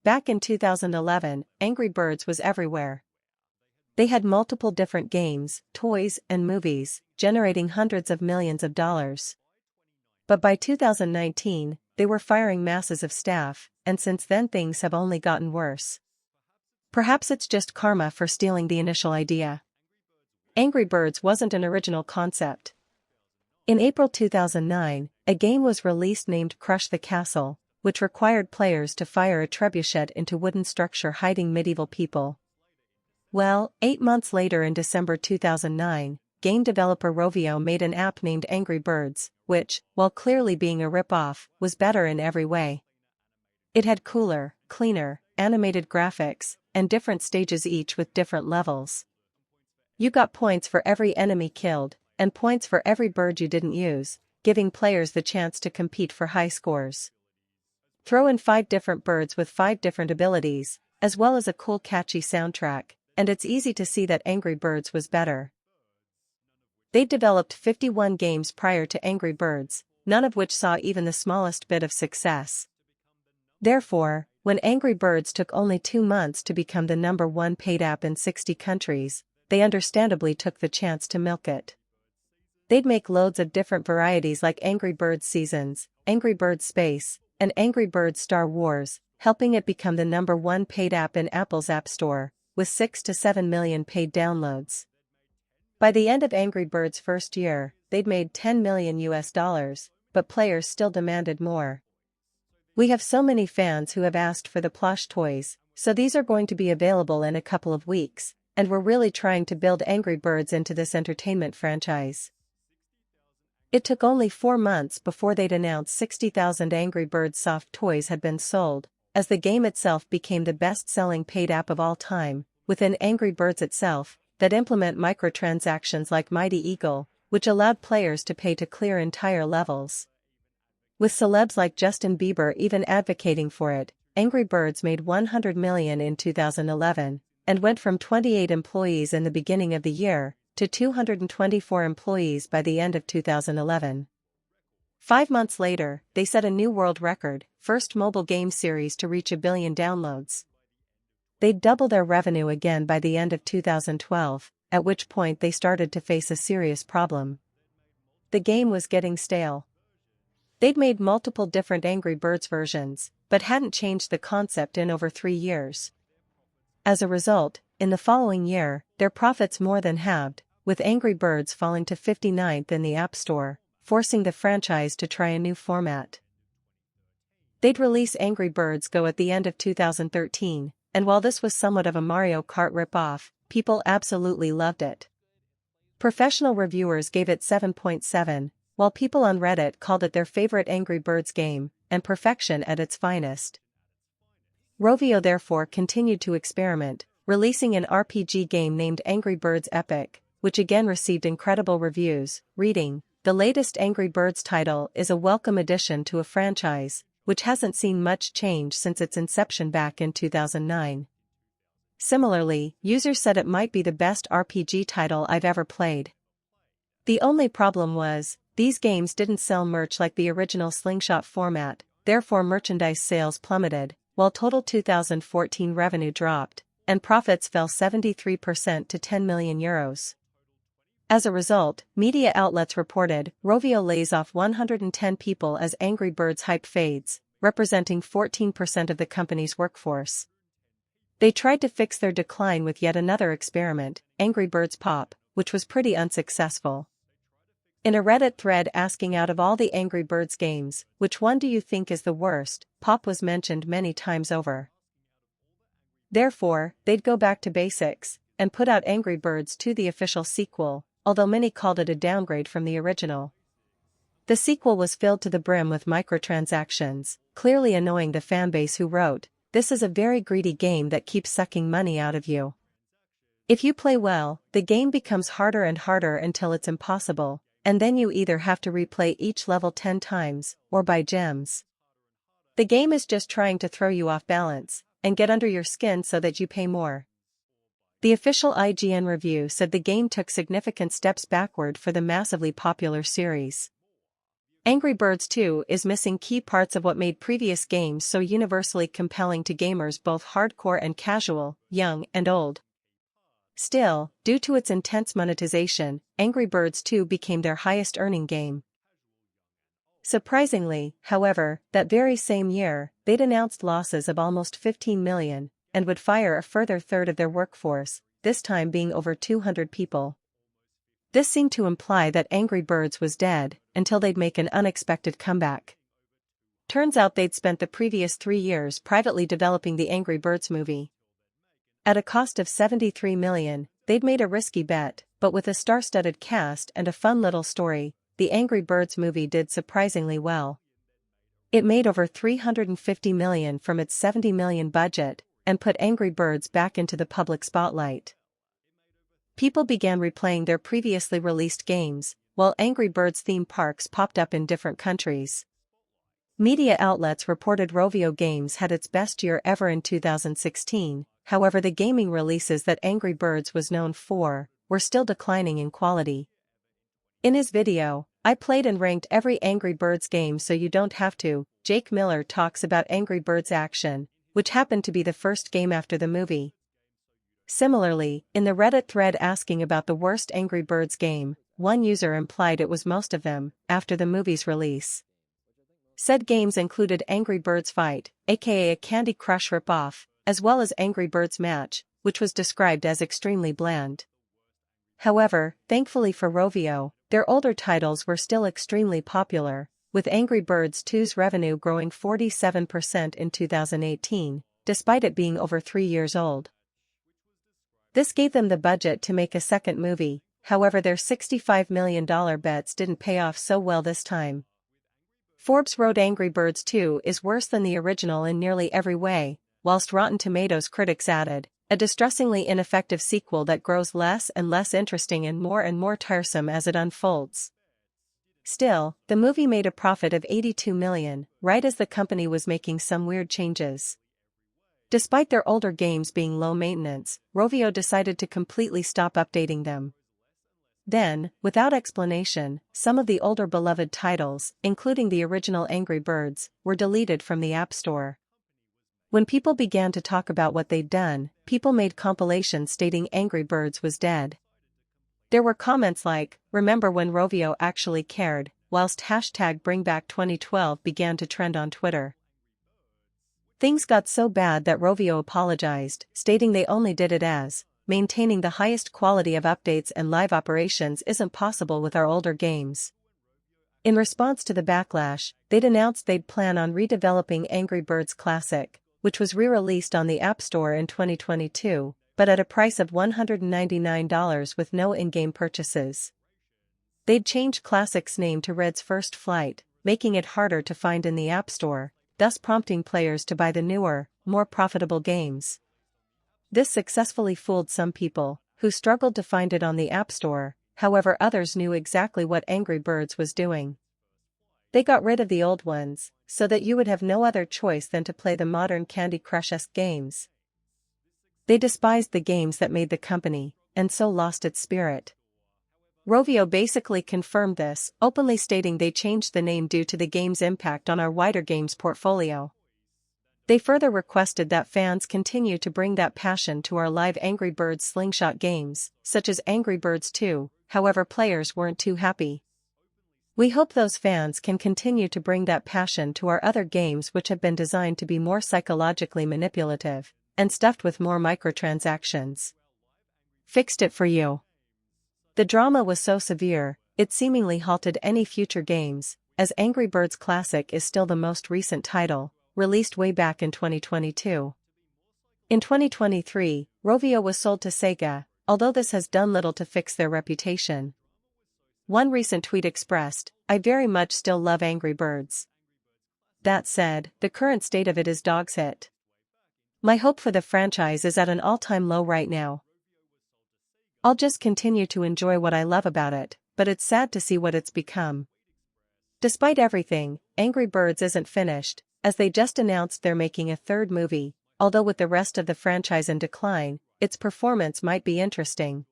Back in 2011, Angry Birds was everywhere. They had multiple different games, toys, and movies, generating hundreds of millions of dollars. But by 2019, they were firing masses of staff, and since then things have only gotten worse. Perhaps it's just karma for stealing the initial idea. Angry Birds wasn't an original concept. In April 2009, a game was released named Crush the Castle, which required players to fire a trebuchet into wooden structure hiding medieval people. Well, 8 months later in December 2009, game developer Rovio made an app named Angry Birds, which, while clearly being a rip-off, was better in every way. It had cooler, cleaner, animated graphics, and different stages each with different levels. You got points for every enemy killed, and points for every bird you didn't use, giving players the chance to compete for high scores. Throw in 5 different birds with 5 different abilities, as well as a cool catchy soundtrack, and it's easy to see that Angry Birds was better. They'd developed 51 games prior to Angry Birds, none of which saw even the smallest bit of success. Therefore, when Angry Birds took only 2 months to become the #1 paid app in 60 countries, they understandably took the chance to milk it. They'd make loads of different varieties like Angry Birds Seasons, Angry Birds Space, and Angry Birds Star Wars, helping it become the #1 paid app in Apple's App Store, with 6 to 7 million paid downloads. By the end of Angry Birds' first year, they'd made $10 million, but players still demanded more. We have so many fans who have asked for the plush toys, so these are going to be available in a couple of weeks, and we're really trying to build Angry Birds into this entertainment franchise. It took only 4 months before they'd announced 60,000 Angry Birds soft toys had been sold, as the game itself became the best-selling paid app of all time, within Angry Birds itself, that implement microtransactions like Mighty Eagle, which allowed players to pay to clear entire levels. With celebs like Justin Bieber even advocating for it, Angry Birds made $100 million in 2011, and went from 28 employees in the beginning of the year, to 224 employees by the end of 2011. 5 months later, they set a new world record, first mobile game series to reach 1 billion downloads. They'd double their revenue again by the end of 2012, at which point they started to face a serious problem. The game was getting stale. They'd made multiple different Angry Birds versions, but hadn't changed the concept in over 3 years. As a result, in the following year, their profits more than halved, with Angry Birds falling to 59th in the App Store, forcing the franchise to try a new format. They'd release Angry Birds Go at the end of 2013, and while this was somewhat of a Mario Kart rip-off, people absolutely loved it. Professional reviewers gave it 7.7, while people on Reddit called it their favorite Angry Birds game, and perfection at its finest. Rovio therefore continued to experiment, releasing an RPG game named Angry Birds Epic, which again received incredible reviews, reading, "The latest Angry Birds title is a welcome addition to a franchise, which hasn't seen much change since its inception back in 2009. Similarly, users said it might be the best RPG title I've ever played. The only problem was, these games didn't sell merch like the original Slingshot format, therefore merchandise sales plummeted, while total 2014 revenue dropped, and profits fell 73% to €10 million. As a result, media outlets reported, Rovio lays off 110 people as Angry Birds hype fades, representing 14% of the company's workforce. They tried to fix their decline with yet another experiment, Angry Birds Pop, which was pretty unsuccessful. In a Reddit thread asking out of all the Angry Birds games, which one do you think is the worst, Pop was mentioned many times over. Therefore, they'd go back to basics, and put out Angry Birds 2, the official sequel, although many called it a downgrade from the original. The sequel was filled to the brim with microtransactions, clearly annoying the fanbase who wrote, "This is a very greedy game that keeps sucking money out of you. If you play well, the game becomes harder and harder until it's impossible, and then you either have to replay each level 10 times, or buy gems. The game is just trying to throw you off balance, and get under your skin so that you pay more." The official IGN review said the game took significant steps backward for the massively popular series. Angry Birds 2 is missing key parts of what made previous games so universally compelling to gamers both hardcore and casual, young and old. Still, due to its intense monetization, Angry Birds 2 became their highest-earning game. Surprisingly, however, that very same year, they'd announced losses of almost $15 million, and would fire a further third of their workforce, this time being over 200 people. This seemed to imply that Angry Birds was dead, until they'd make an unexpected comeback. Turns out they'd spent the previous 3 years privately developing the Angry Birds movie. At a cost of $73 million, they'd made a risky bet, but with a star-studded cast and a fun little story, the Angry Birds movie did surprisingly well. It made over $350 million from its $70 million budget, and put Angry Birds back into the public spotlight. People began replaying their previously released games, while Angry Birds theme parks popped up in different countries. Media outlets reported Rovio Games had its best year ever in 2016, however the gaming releases that Angry Birds was known for were still declining in quality. In his video, "I played and ranked every Angry Birds game so you don't have to," Jake Miller talks about Angry Birds Action, which happened to be the first game after the movie. Similarly, in the Reddit thread asking about the worst Angry Birds game, one user implied it was most of them, after the movie's release. Said games included Angry Birds Fight, aka a Candy Crush ripoff, as well as Angry Birds Match, which was described as extremely bland. However, thankfully for Rovio, their older titles were still extremely popular, with Angry Birds 2's revenue growing 47% in 2018, despite it being over 3 years old. This gave them the budget to make a second movie, however their $65 million bets didn't pay off so well this time. Forbes wrote Angry Birds 2 is worse than the original in nearly every way, whilst Rotten Tomatoes critics added, a distressingly ineffective sequel that grows less and less interesting and more tiresome as it unfolds. Still, the movie made a profit of $82 million, right as the company was making some weird changes. Despite their older games being low maintenance, Rovio decided to completely stop updating them. Then, without explanation, some of the older beloved titles, including the original Angry Birds, were deleted from the App Store. When people began to talk about what they'd done, people made compilations stating Angry Birds was dead. There were comments like, "Remember when Rovio actually cared," whilst #BringBack2012 began to trend on Twitter. Things got so bad that Rovio apologized, stating they only did it as, "maintaining the highest quality of updates and live operations isn't possible with our older games." In response to the backlash, they'd announced they'd plan on redeveloping Angry Birds Classic, which was re-released on the App Store in 2022, but at a price of $199 with no in-game purchases. They'd change Classic's name to Red's First Flight, making it harder to find in the App Store, thus prompting players to buy the newer, more profitable games. This successfully fooled some people, who struggled to find it on the App Store, however others knew exactly what Angry Birds was doing. They got rid of the old ones, so that you would have no other choice than to play the modern Candy Crush-esque games. They despised the games that made the company, and so lost its spirit. Rovio basically confirmed this, openly stating they changed the name due to the game's impact on our wider games portfolio. They further requested that fans continue to bring that passion to our live Angry Birds slingshot games, such as Angry Birds 2, however players weren't too happy. "We hope those fans can continue to bring that passion to our other games which have been designed to be more psychologically manipulative, and stuffed with more microtransactions. Fixed it for you." The drama was so severe, it seemingly halted any future games, as Angry Birds Classic is still the most recent title, released way back in 2022. In 2023, Rovio was sold to Sega, although this has done little to fix their reputation. One recent tweet expressed, "I very much still love Angry Birds. That said, the current state of it is dog's hit. My hope for the franchise is at an all-time low right now. I'll just continue to enjoy what I love about it, but it's sad to see what it's become." Despite everything, Angry Birds isn't finished, as they just announced they're making a third movie, although with the rest of the franchise in decline, its performance might be interesting.